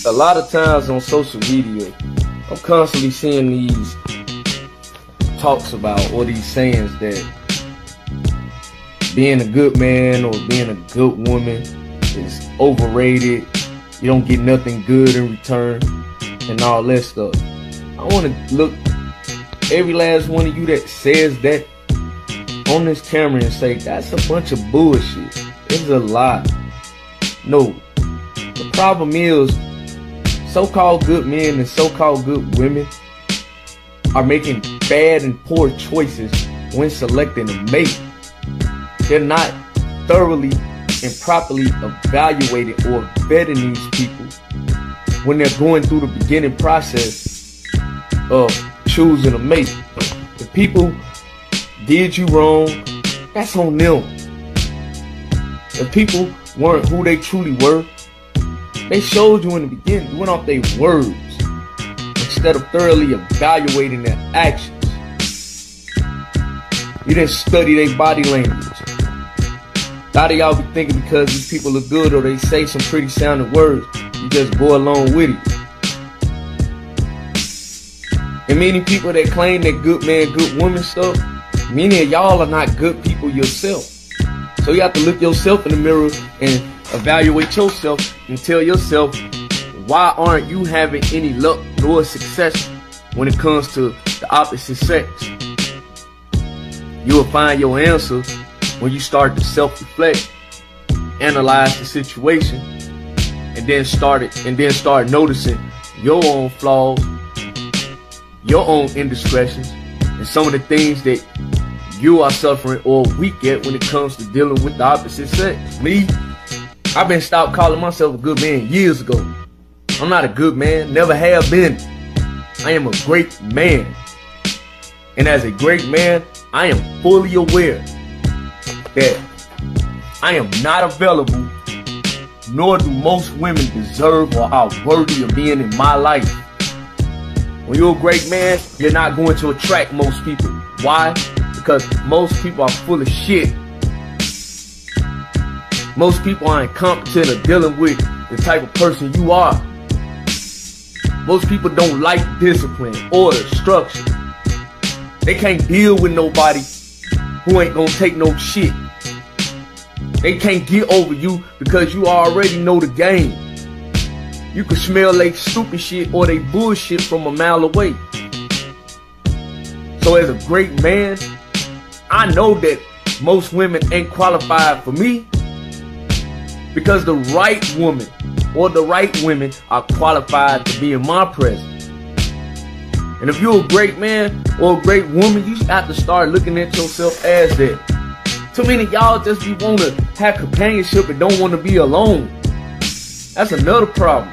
a lot of times on social media, I'm constantly seeing these talks about, or these sayings that being a good man or being a good woman is overrated. You don't get nothing good in return and all that stuff. I want to look every last one of you that says that on this camera and say, that's a bunch of bullshit. It's a lie. No. The problem is, so-called good men and so-called good women are making bad and poor choices when selecting a mate. They're not thoroughly and properly evaluating or vetting these people when they're going through the beginning process of choosing a mate. If people did you wrong, that's on them. If people weren't who they truly were, they showed you in the beginning. You went off their words instead of thoroughly evaluating their actions. You didn't study their body language. A lot of y'all be thinking because these people look good or they say some pretty sounding words, you just go along with it. And many people that claim that good man, good woman stuff, many of y'all are not good people yourself. So you have to look yourself in the mirror and evaluate yourself and tell yourself, why aren't you having any luck nor success when it comes to the opposite sex? You will find your answer when you start to self-reflect, analyze the situation, and then start noticing your own flaws, your own indiscretions, and some of the things that you are suffering or weak at when it comes to dealing with the opposite sex. Me, I've been stopped calling myself a good man years ago. I'm not a good man, never have been. I am a great man. And as a great man, I am fully aware that I am not available, nor do most women deserve or are worthy of being in my life. When you're a great man, you're not going to attract most people. Why? Because most people are full of shit. Most people are incompetent at dealing with the type of person you are. Most people don't like discipline, order, structure. They can't deal with nobody who ain't gonna take no shit. They can't get over you because you already know the game. You can smell they stupid shit or they bullshit from a mile away. So as a great man, I know that most women ain't qualified for me because the right woman or the right women are qualified to be in my presence. And if you're a great man or a great woman, you have to start looking at yourself as that. Too many of y'all just be want to have companionship and don't want to be alone. That's another problem.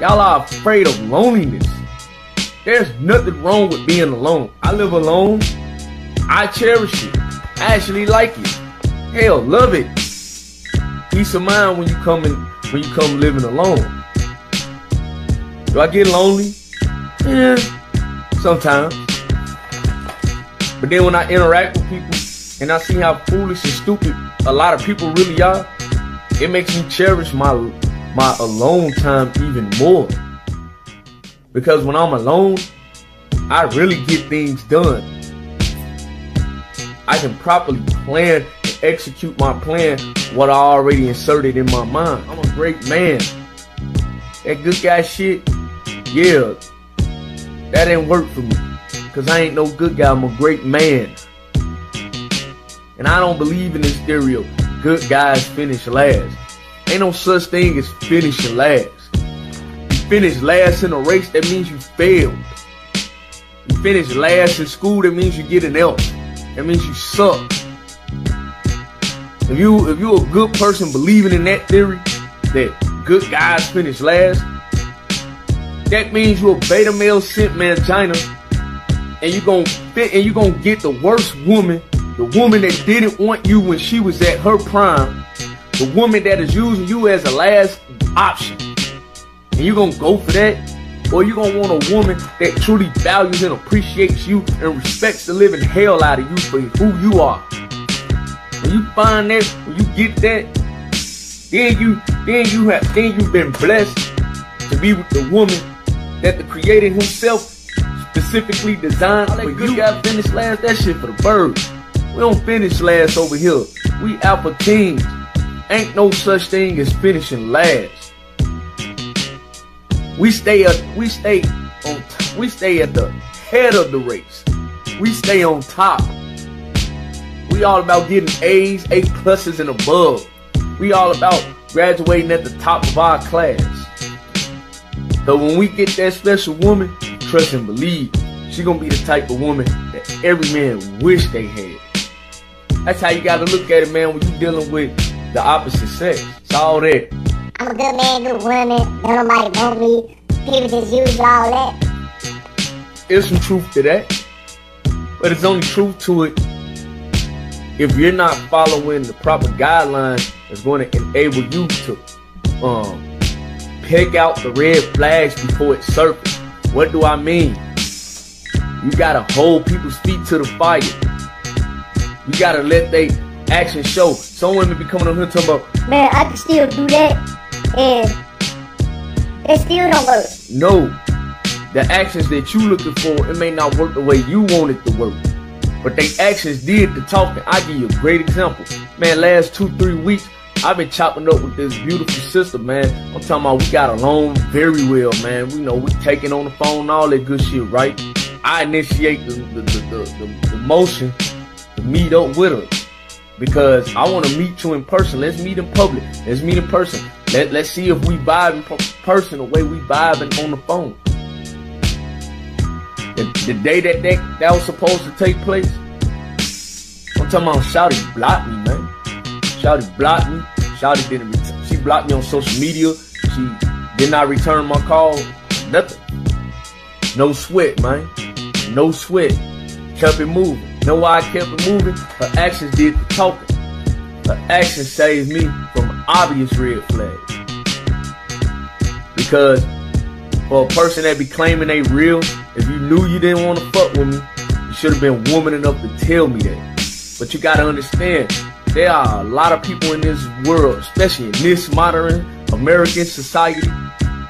Y'all are afraid of loneliness. There's nothing wrong with being alone. I live alone. I cherish it. I actually like it. Hell, love it. Peace of mind when you come living alone. Do I get lonely? Yeah, sometimes. But then when I interact with people and I see how foolish and stupid a lot of people really are, it makes me cherish my alone time even more. Because when I'm alone, I really get things done. I can properly plan and execute my plan, what I already inserted in my mind. I'm a great man. That good guy shit, yeah, that didn't work for me. Because I ain't no good guy, I'm a great man. And I don't believe in this theory of good guys finish last. Ain't no such thing as finishing last. You finish last in a race, that means you failed. You finish last in school, that means you get an F. That means you suck. If you're a good person believing in that theory, that good guys finish last, that means you're a beta male simp mangina, and you're gonna get the worst woman, the woman that didn't want you when she was at her prime, the woman that is using you as a last option. And you're gonna go for that? Or you gonna want a woman that truly values and appreciates you and respects the living hell out of you for who you are? When you find that, when you get that, then you've been blessed to be with the woman that the Creator himself specifically designed for you. You gotta finish last, that shit for the birds. We don't finish last over here. We alpha kings. Ain't no such thing as finishing last. We stay at the head of the race. We stay on top. We all about getting A's, A pluses and above. We all about graduating at the top of our class. So when we get that special woman, trust and believe, she gonna be the type of woman that every man wish they had. That's how you gotta look at it, man, when you dealing with the opposite sex. It's all that. I'm a good man, good woman, don't nobody want me. People just use all that. There's some truth to that. But it's only truth to it if you're not following the proper guidelines that's going to enable you to pick out the red flags before it surfaces. What do I mean? You gotta hold people's feet to the fire. You gotta let they actions show. Some women be coming up here talking about, man, I can still do that, and it still don't work. No, the actions that you looking for, it may not work the way you want it to work, but they actions did the talking. I give you a great example, man. Last 2-3 weeks, I've been chopping up with this beautiful sister, man. I'm talking about we got along very well, man. We know we taking on the phone, all that good shit, right? I initiate the motion to meet up with her because I want to meet you in person. Let's meet in public. Let's meet in person. Let's see if we vibe in person the way we vibing on the phone. The day that was supposed to take place, I'm talking about Shawty blocked me, man. Shawty blocked me. Shawty didn't she blocked me on social media. She did not return my call. Nothing. No sweat, man. No sweat. Kept it moving. Know why I kept it moving? Her actions did the talking. Her actions saved me from obvious red flags. Because for a person that be claiming they real, if you knew you didn't want to fuck with me, you should have been woman enough to tell me that. But you gotta understand, there are a lot of people in this world, especially in this modern American society,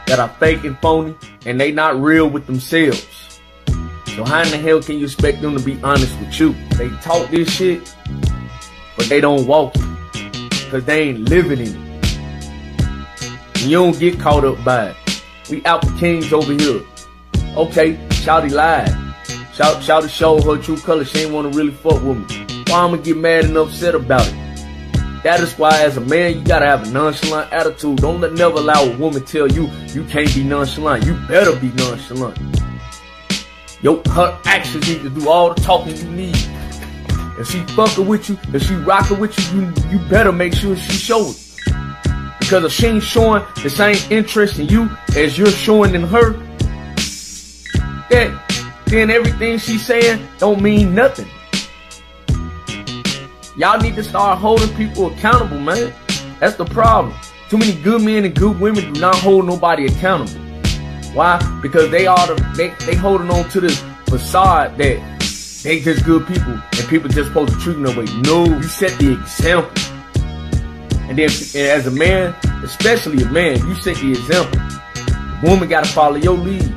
that are fake and phony, and they not real with themselves. So how in the hell can you expect them to be honest with you? They talk this shit, but they don't walk it, because they ain't living in it. And you don't get caught up by it. We alpha kings over here. Okay, Shawty lied. Shawty showed her true colors. She ain't want to really fuck with me. Why I'ma get mad and upset about it? That is why as a man, you gotta have a nonchalant attitude. Don't never allow a woman tell you you can't be nonchalant. You better be nonchalant. Her actions need to do all the talking you need. If she fucking with you, if she rocking with you, you better make sure she show it. Because if she ain't showing the same interest in you as you're showing in her, then everything she's saying don't mean nothing. Y'all need to start holding people accountable, man. That's the problem. Too many good men and good women do not hold nobody accountable. Why? Because they holding on to this facade that they just good people and people just supposed to treat them that way. No, you set the example. And then as a man, especially a man, you set the example. The woman gotta follow your lead.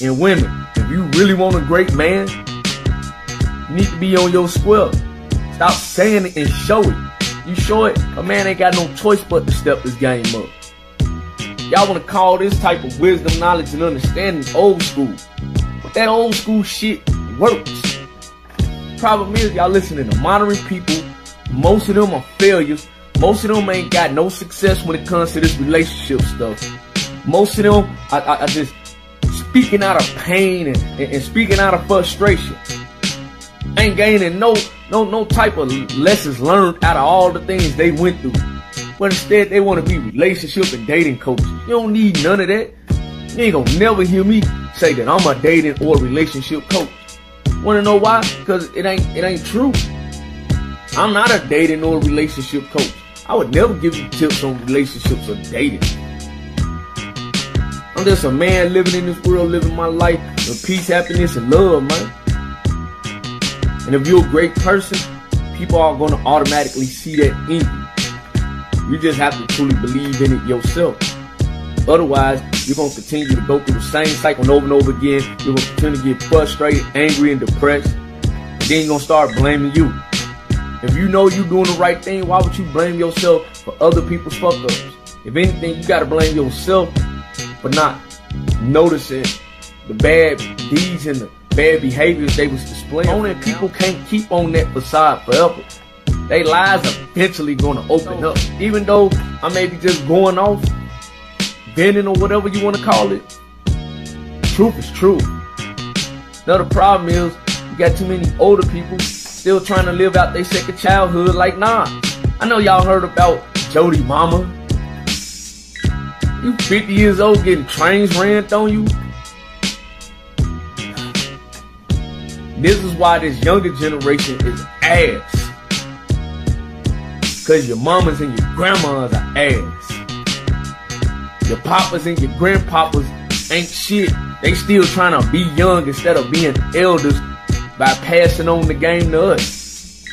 And women, if you really want a great man, you need to be on your square. Stop saying it and show it. You show it, a man ain't got no choice but to step this game up. Y'all want to call this type of wisdom, knowledge, and understanding old school. But that old school shit works. Problem is, y'all listening to modern people. Most of them are failures. Most of them ain't got no success when it comes to this relationship stuff. Most of them are just speaking out of pain and speaking out of frustration. Ain't gaining no type of lessons learned out of all the things they went through. But instead, they want to be relationship and dating coaches. You don't need none of that. You ain't gonna never hear me say that I'm a dating or relationship coach. Wanna know why? Because it ain't true. I'm not a dating or relationship coach. I would never give you tips on relationships or dating. I'm just a man living in this world, living my life with peace, happiness, and love, man. And if you're a great person, people are gonna automatically see that in you. You just have to truly believe in it yourself. Otherwise, You're going to continue to go through the same cycle over and over again. You're going to continue to get frustrated, angry, and depressed. And then you're going to start blaming you. If you know you're doing the right thing, why would you blame yourself for other people's fuck-ups? If anything, you got to blame yourself for not noticing the bad deeds and the bad behaviors they was displaying. Only people can't keep on that facade forever. They lies are eventually going to open up. Even though I may be just going off, venting or whatever you want to call it, truth is truth. Now the problem is, you got too many older people still trying to live out their second childhood like Nas. I know y'all heard about Jody Mama. You 50 years old getting trains ran on you. This is why this younger generation is ass. Cause your mamas and your grandmas are ass. Your papas and your grandpapas ain't shit. They still trying to be young instead of being elders by passing on the game to us.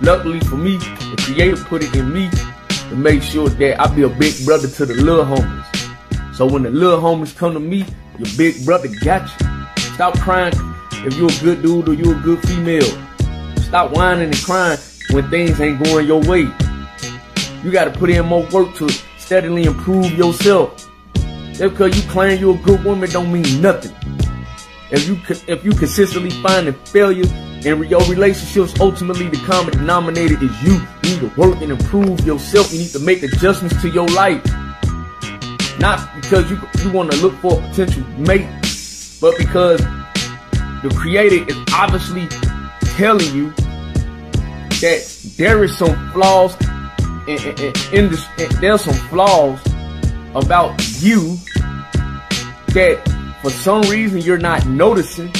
Luckily for me, the Creator put it in me to make sure that I be a big brother to the little homies. So when the little homies come to me, your big brother got you. Stop crying if you're a good dude or you're a good female. Stop whining and crying when things ain't going your way. You gotta put in more work to steadily improve yourself. Just because you claim you're a good woman don't mean nothing. If you consistently finding failure in your relationships, ultimately the common denominator is you. You need to work and improve yourself. You need to make adjustments to your life. Not because you want to look for a potential mate, but because the Creator is obviously telling you that there is some flaws there's some flaws about you that for some reason you're not noticing,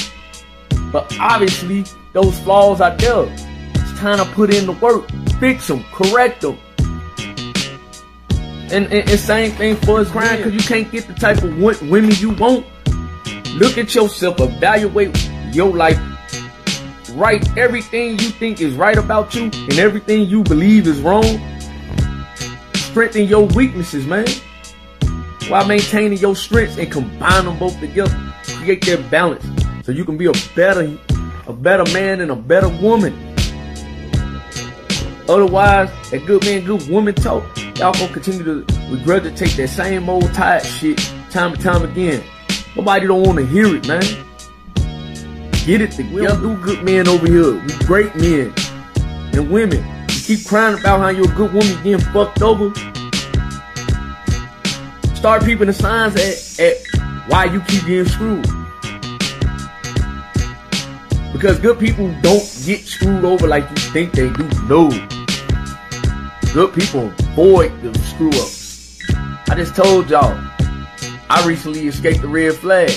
but obviously those flaws are there. It's time to put in the work, fix them, correct them. And same thing for us crying because you can't get the type of women you want. Look at yourself, evaluate your life. Write everything you think is right about you and everything you believe is wrong. Strengthen your weaknesses, man, while maintaining your strengths and combine them both together. Create that balance so you can be a better man and a better woman. Otherwise, that good man, good woman talk, y'all gonna continue to regurgitate that same old tired shit time and time again. Nobody don't want to hear it, man. Get it together. We don't do good men over here. We great men and women. You keep crying about how you're a good woman getting fucked over. Start peeping the signs at why you keep getting screwed. Because good people don't get screwed over like you think they do. No. Good people avoid the screw ups. I just told y'all, I recently escaped the red flag.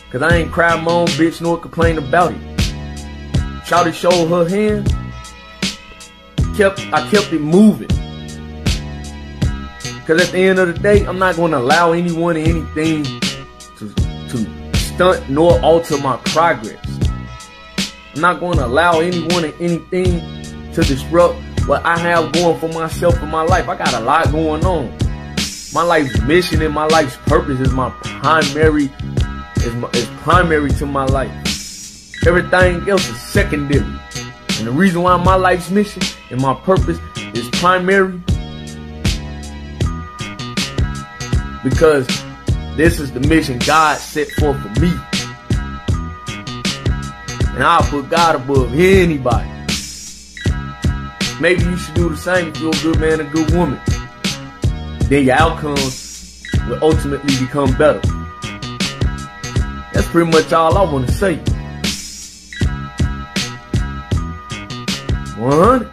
Cause I ain't cried my own bitch nor complained about it. Shawty showed her hand. I kept it moving. Cause at the end of the day, I'm not gonna allow anyone or anything to stunt nor alter my progress. I'm not gonna allow anyone or anything to disrupt what I have going for myself in my life. I got a lot going on. My life's mission and my life's purpose is my primary is primary to my life. Everything else is secondary. And the reason why my life's mission and my purpose is primary, because this is the mission God set forth for me. And I'll put God above anybody. Maybe you should do the same if you're a good man and a good woman. Then your outcomes will ultimately become better. That's pretty much all I want to say. 100.